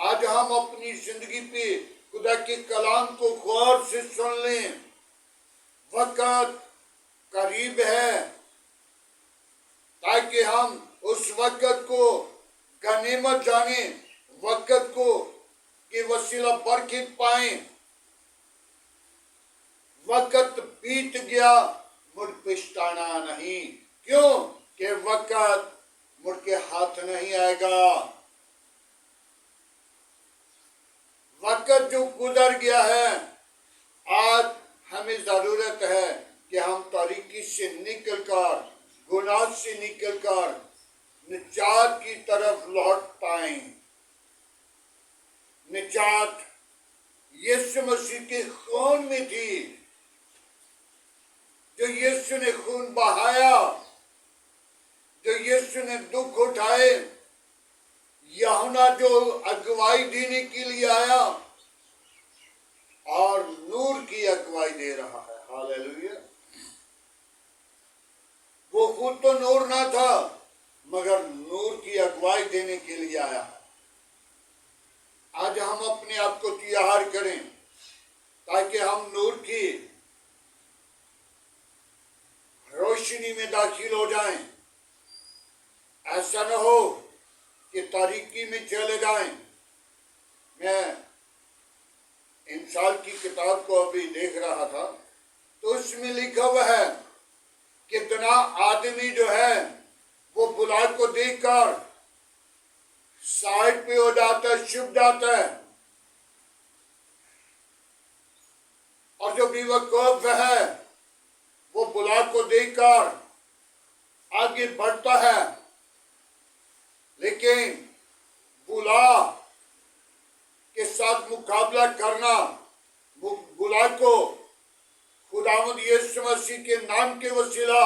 آج ہم اپنی زندگی پہ خدا کے کلام کو غور سے سن لیں. وقت قریب ہے تاکہ ہم اس وقت کو غنیمت جانیں, وقت کو کے وسیلہ برکت پائیں. وقت بیت گیا مڑ پچھتانا نہیں. کیوں کہ وقت مڑ کے ہاتھ نہیں آئے گا. وقت جو گزر گیا ہے, آج ہمیں ضرورت ہے کہ ہم تاریکی سے نکل کر, گناہ سے نکل کر نجات کی طرف لوٹ پائیں. نجات یسوع مسیح کے خون میں تھی. جو یسوع نے خون بہایا, جو یسوع نے دکھ اٹھائے, یوحنا جو اگوائی دینے کے لیے آیا اور نور کی اگوائی دے رہا ہے. ہاللیلویا. وہ خود تو نور نہ تھا مگر نور کی اگوائی دینے کے لیے آیا ہے. آج ہم اپنے آپ کو تیار کریں تاکہ ہم نور کی روشنی میں داخل ہو جائیں. ایسا نہ ہو کہ تاریکی میں چلے جائیں. میں انسان کی کتاب کو ابھی دیکھ رہا تھا تو اس میں لکھا ہوا ہے کہ کتنا آدمی جو ہے وہ بلاک کو دیکھ کر سائڈ پہ ہو جاتا ہے, چھپ جاتا ہے, اور جو بے وقوف ہے وہ بلاک کو دیکھ کر آگے بڑھتا ہے. لیکن بلا کے ساتھ مقابلہ کرنا, بلا کو خداوند یسوع مسیح کے نام کے وسیلہ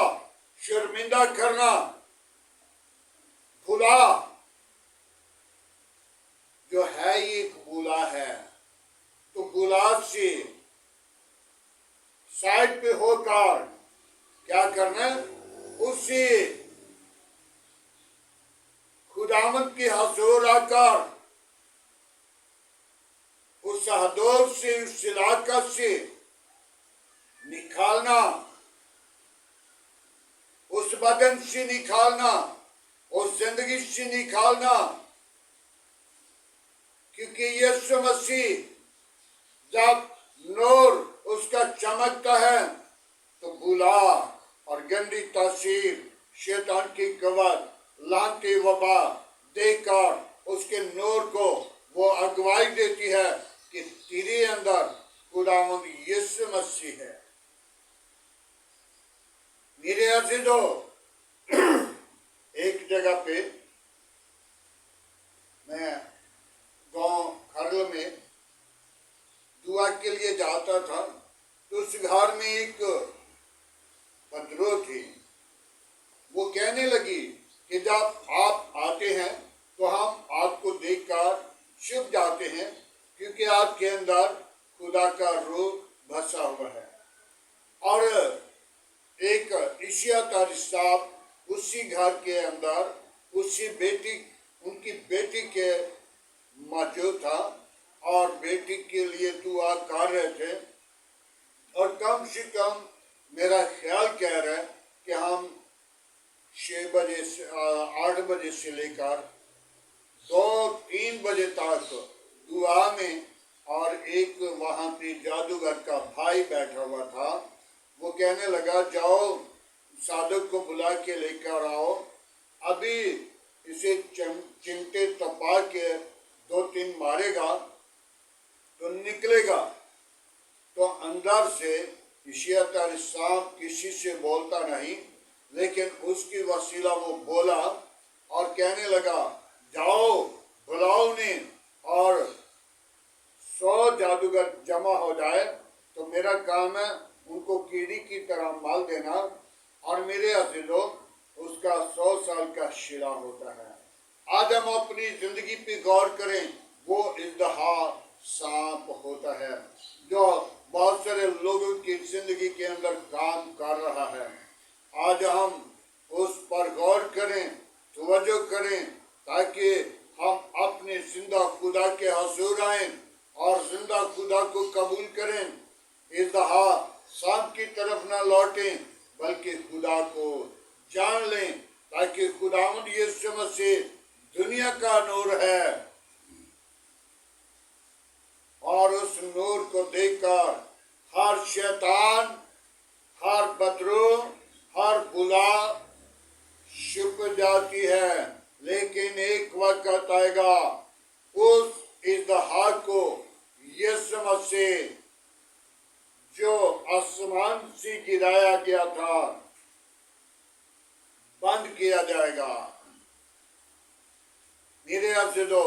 شرمندہ کرنا, بلا جو ہے ایک بلا ہے, تو بلا سے سائڈ پہ ہو کر کیا کرنا ہے, اسی خداوند کے حضور آ کر اس حدود سے, اس علاقہ سے نکالنا, اس بدن سے نکالنا, اس زندگی سے نکالنا. کیونکہ یسوع مسیح جب نور اس کا چمکتا ہے تو بلا اور گندی تاثیر, شیطان کی قوت, لعنتی وبا دیکھ کر اس کے نور کو وہ اگوائی دیتی ہے کہ تیرے اندر خداوند یسوع مسیح ہے. میرے عزیزو, ایک جگہ پہ میں گاؤں کھرل میں دعا کے لیے جاتا تھا تو اس گھر میں ایک بدرو تھی. وہ کہنے لگی کہ جب آپ آتے ہیں تو ہم آپ کو دیکھ کر چھپ جاتے ہیں کیونکہ آپ کے اندر خدا کا روح بسا ہوا ہے. اور ایک عشیہ تاری صاحب اسی گھر کے اندر اسی بیٹی, ان کی بیٹی کے موجود تھا اور بیٹی کے لیے دعا کر رہے تھے. اور کم سے کم میرا خیال کہہ رہا ہے کہ ہم 6 بجے سے 8 بجے سے لے کر 2-3 بجے تک دعا میں, اور ایک وہاں پہ جادوگر کا بھائی بیٹھا ہوا تھا. وہ کہنے لگا جاؤ صادق کو بلا کے لے کر آؤ, ابھی اسے چمٹے تپا کے 2-3 مارے گا تو نکلے گا. تو اندر سے عشیہ تاری صاحب کسی سے بولتا نہیں, لیکن اس کی وسیلہ وہ بولا اور کہنے لگا جاؤ بلاؤ انہیں, اور 100 جادوگر جمع ہو جائے تو میرا کام ہے ان کو کیڑی کی طرح مال دینا, اور میرے عزیزو اس کا 100 سال کا شرا ہوتا ہے. آج ہم اپنی زندگی پہ غور کریں, وہ ازدہا سانپ ہوتا ہے جو بہت سارے لوگوں کی زندگی کے اندر کام کر رہا ہے. آج ہم اس پر غور کریں, توجہ کریں, تاکہ ہم اپنے زندہ خدا کے حضور آئیں اور زندہ خدا کو قبول کریں. اس دفعہ سانپ کی طرف نہ لوٹیں بلکہ خدا کو جان لیں تاکہ خداوند یسوع مسیح دنیا کا نور ہے اور اس نور کو دیکھ کر ہر شیطان، ہر بدروح، ہر بلا چھپ جاتی ہے. لیکن ایک وقت آئے گا اس ازدہا کو یسوع مسیح جو آسمان سے گرایا گیا تھا بند کیا جائے گا. میرے عزیزو،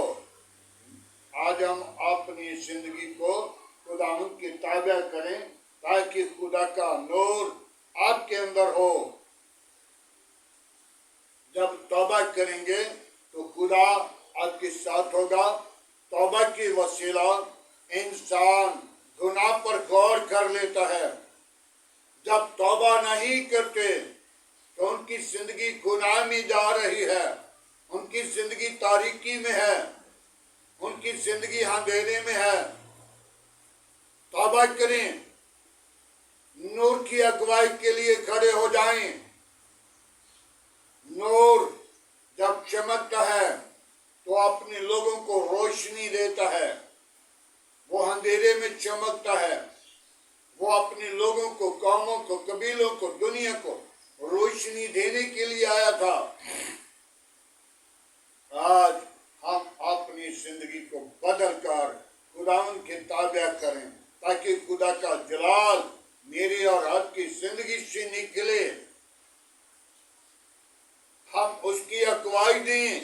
آج ہم اپنی زندگی کو خداوند کے تابع کریں تاکہ خدا کا نور آپ کے اندر ہو. جب توبہ کریں گے تو خدا آپ کے ساتھ ہوگا. توبہ کی وسیلہ انسان گناہ پر غور کر لیتا ہے. جب توبہ نہیں کرتے تو ان کی زندگی گناہ میں جا رہی ہے، ان کی زندگی تاریکی میں ہے، ان کی زندگی اندھیرے میں ہے. توبہ کریں، نور کی اگوائی کے لیے کھڑے ہو جائیں. نور جب چمکتا ہے تو اپنے لوگوں کو روشنی دیتا ہے. وہ اندھیرے میں چمکتا ہے. وہ اپنے لوگوں کو، قوموں کو، قبیلوں کو، دنیا کو روشنی دینے کے لیے آیا تھا. آج ہم اپنی زندگی کو بدل کر خداوند کے تابع کریں تاکہ خدا کا جلال میری اور آپ کی زندگی سے نکلے. ہم اس کی اگوائی دیں.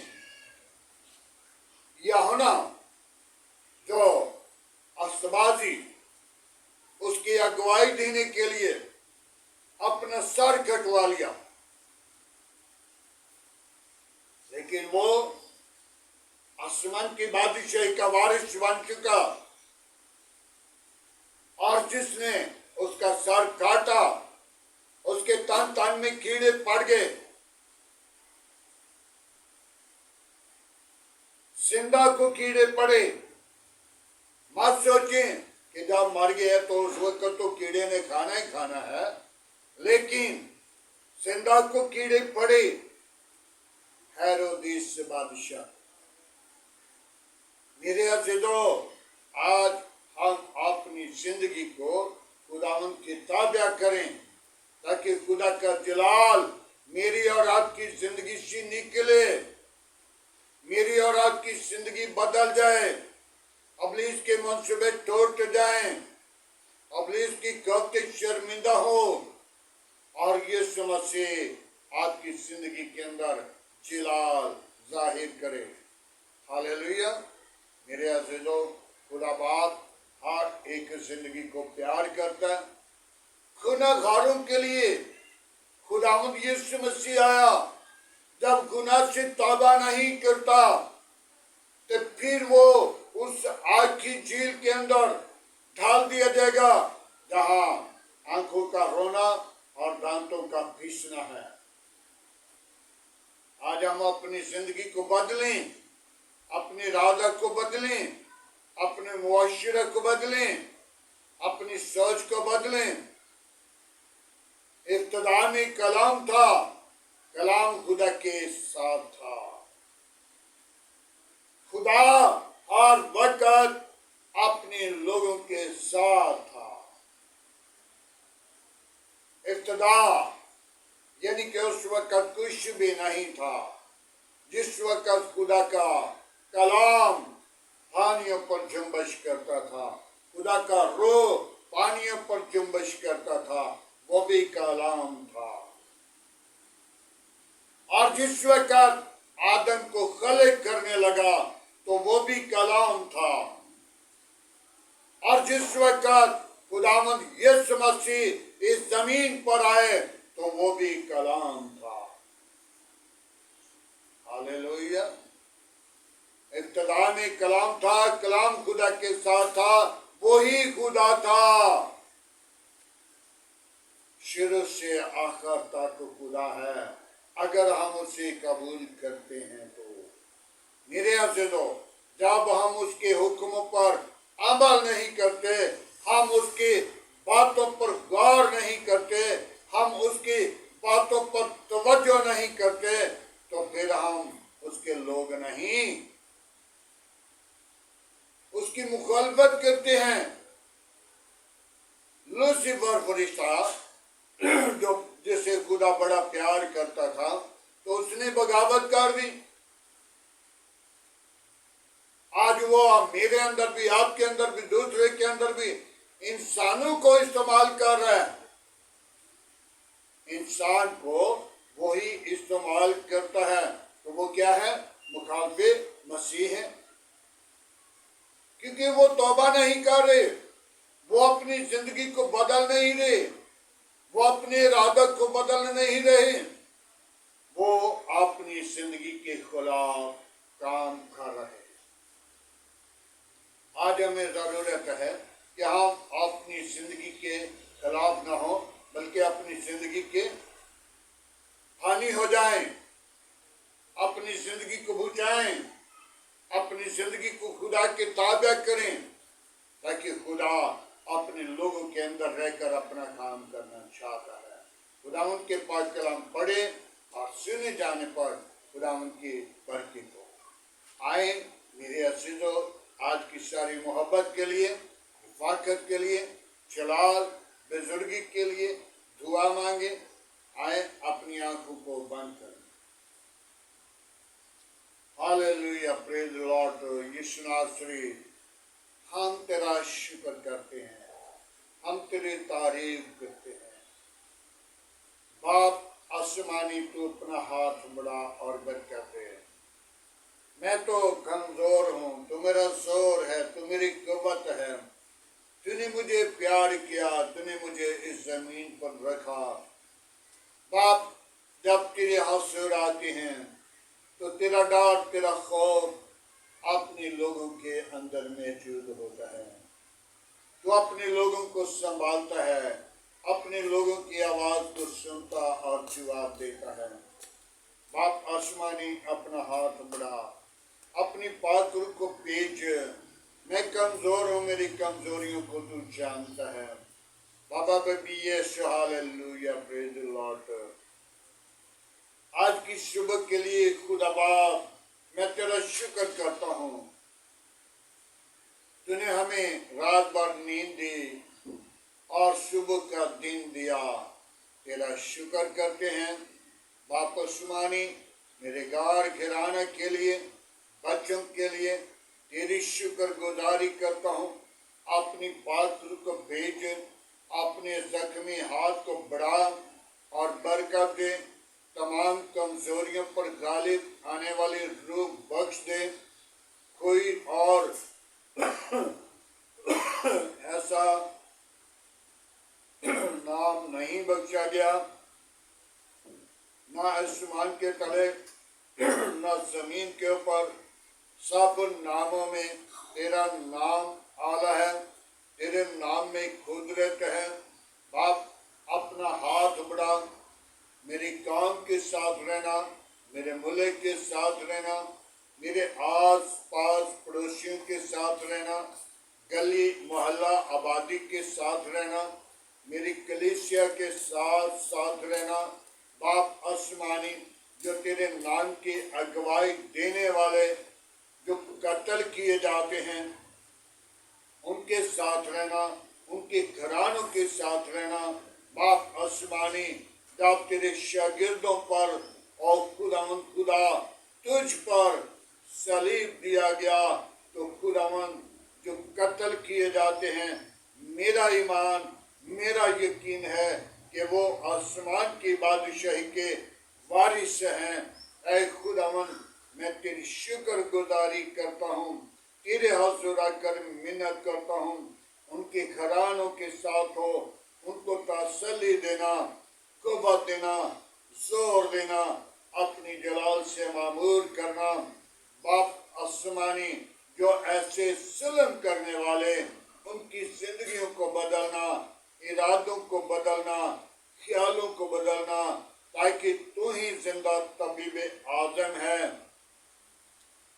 یوحنا جو اسبازی اس کی اگوائی دینے کے لیے اپنا سر کٹوا لیا، لیکن وہ آسمان کی بادشاہی کا وارث بن چکا، اور جس نے اس کا سر کاٹا اس کے تن میں کیڑے پڑ گئے. زندہ کو کیڑے پڑے. مت سوچیں کہ جب مر گیا تو اس وقت تو کیڑے نے کھانا ہی کھانا ہے، لیکن زندہ کو کیڑے پڑے. ہیرودیس بادشاہ. میرے عزیزو، آج ہم اپنی زندگی کو خداوند کے تابع کریں تاکہ خدا کا جلال میری اور آپ کی زندگی سے نکلے. میری اور آپ کی زندگی بدل جائے. ابلیس کے منصوبے ٹوٹ جائیں. ابلیس کی کوشش شرمندہ ہو اور یسوع مسیح آپ کی زندگی کے اندر جلال ظاہر کرے. ہاللیلویہ. میرے عزیزو، خدا باپ ہر ایک زندگی کو پیار کرتا ہے. گناہ گاروں کے لیے خداوند یسوع مسیح آیا. جب گناہ سے توبہ نہیں کرتا تو پھر وہ اس آگ کی جھیل کے اندر ڈال دیا جائے گا جہاں آنکھوں کا رونا اور دانتوں کا پیسنا ہے. آج ہم اپنی زندگی کو بدلیں، اپنے ارادہ کو بدلیں، اپنے معاشرہ کو بدلیں، اپنی سوچ کو بدلیں. ابتدا میں کلام تھا، کلام خدا کے ساتھ تھا. خدا ہر وقت اپنے لوگوں کے ساتھ تھا. ابتدا یعنی کہ اس وقت کچھ بھی نہیں تھا. جس وقت خدا کا کلام پانیوں پر جنبش کرتا تھا، خدا کا روح پانیوں پر جنبش کرتا تھا، وہ بھی کلام تھا. اور جس وقت آدم کو خلق کرنے لگا تو وہ بھی کلام تھا. اور جس وقت خداوند یسوع مسیح اس زمین پر آئے تو وہ بھی کلام تھا. ہاللیلویہ. ابتدا میں کلام تھا، کلام خدا کے ساتھ تھا، وہی خدا تھا. شروع سے آخر تک خدا ہے اگر ہم اسے قبول کرتے ہیں تو. میرے عزیزو، جب ہم اس کے حکموں پر عمل نہیں کرتے، ہم اس کی باتوں پر غور نہیں کرتے، ہم اس کی باتوں پر توجہ نہیں کرتے، تو پھر ہم اس کے لوگ نہیں، اس کی مخالفت کرتے ہیں۔ لوسیفر فرشتہ جو جسے خدا بڑا پیار کرتا تھا، تو اس نے بغاوت کر دی۔ آج وہ میرے اندر بھی، آپ کے اندر بھی، دوسرے کے اندر بھی انسانوں کو استعمال کر رہا ہے۔ انسان کو وہی استعمال کرتا ہے، تو وہ کیا ہے؟ مخالف مسیح ہے، کیونکہ وہ توبہ نہیں کر رہے، وہ اپنی زندگی کو بدل نہیں رہے، وہ اپنے ارادہ کو بدل نہیں رہے، وہ اپنی زندگی کے خلاف کام کر رہے ہیں۔ آج ہمیں ضرورت ہے کہ ہم اپنی زندگی کے خلاف نہ ہوں، بلکہ اپنی زندگی کے حامی ہو جائیں، اپنی زندگی کو بچائیں، اپنی زندگی کو خدا کے تابع کریں، تاکہ خدا اپنے لوگوں کے اندر رہ کر اپنا کام کرنا چاہتا ہے۔ خدا ان کے پاک کلام پڑھے اور سنے جانے پر خدا ان کی برکت ہو۔ آئیں میرے عزیزو، آج کی ساری محبت کے لیے، رفاقت کے لیے، جلال بزرگی کے لیے دعا مانگیں۔ آئیں اپنی آنکھوں کو بند کریں۔ ہاللیلویا، پریز دی لارڈ۔ یسوع ناصری، ہم تیرا شکر کرتے ہیں، ہم تیری تعریف کرتے ہیں۔ باپ آسمانی، تو اپنا ہاتھ بڑھا اور برکت دے۔ میں تو کمزور ہوں، تو میرا زور ہے، تو میری قوت ہے۔ تو نے مجھے پیار کیا، تو نے مجھے اس زمین پر رکھا۔ باپ، جب تیرے حضور آتے ہیں تو تیرا ڈر، تیرا خوف اپنے لوگوں کے اندر موجود ہوتا ہے۔ تو اپنے لوگوں کو سنبھالتا ہے، اپنے لوگوں کی آواز کو سنتا اور جواب دیتا ہے۔ باپ آسمانی، اپنا ہاتھ بڑھا، اپنی پاک روح کو بھیج۔ میں کمزور ہوں، میری کمزوریوں کو تو جانتا ہے۔ بابا بیبی یسوع، ہاللیلویا، پریز دی لارڈ۔ آج کی صبح کے لیے خدا باپ، میں تیرا شکر کرتا ہوں۔ تو نے ہمیں رات بھر نیند دی اور صبح کا دن دیا، تیرا شکر کرتے ہیں۔ باپ آسمانی، میرے گھر گھرانے کے لیے، بچوں کے لیے تیری شکر گزاری کرتا ہوں۔ اپنی پاک روح کو بھیج، اپنے زخمی ہاتھ کو بڑھا اور برکت دے۔ تمام کمزوریوں پر غالب آنے والی روح بخش دے۔ کوئی اور ایسا نام نہیں بخشا گیا، نہ آسمان کے تلے نہ زمین کے اوپر، سب ناموں میں تیرا نام اعلیٰ ہے، تیرے نام میں قدرت ہے۔ باپ، اپنا ہاتھ بڑھا، میری قوم کے ساتھ رہنا، میرے ملک کے ساتھ رہنا، میرے آس پاس پڑوسیوں کے ساتھ رہنا، گلی محلہ آبادی کے ساتھ رہنا، میری کلیسیا کے ساتھ ساتھ رہنا۔ باپ آسمانی، جو تیرے نام کی اگوائی دینے والے جو قتل کیے جاتے ہیں، ان کے ساتھ رہنا، ان کے گھرانوں کے ساتھ رہنا۔ باپ آسمانی، جب تیرے شاگردوں پر اور خدا تجھ پر صلیب دیا گیا، تو خداوند جو قتل کیے جاتے ہیں، میرا ایمان، میرا یقین ہے کہ وہ آسمان کی بادشاہی کے وارث ہیں۔ اے خداوند، میں تیری شکر گزاری کرتا ہوں، تیرے حضور آ کر منت کرتا ہوں، ان کے گھرانوں کے ساتھ ہو، ان کو تسلی دینا، قوت دینا، زور دینا، اپنی جلال سے معمور کرنا۔ باپ آسمانی، جو ایسے ظلم کرنے والے، ان کی زندگیوں کو بدلنا، ارادوں کو بدلنا، خیالوں کو بدلنا، تاکہ تو ہی زندہ طبیب اعظم ہے۔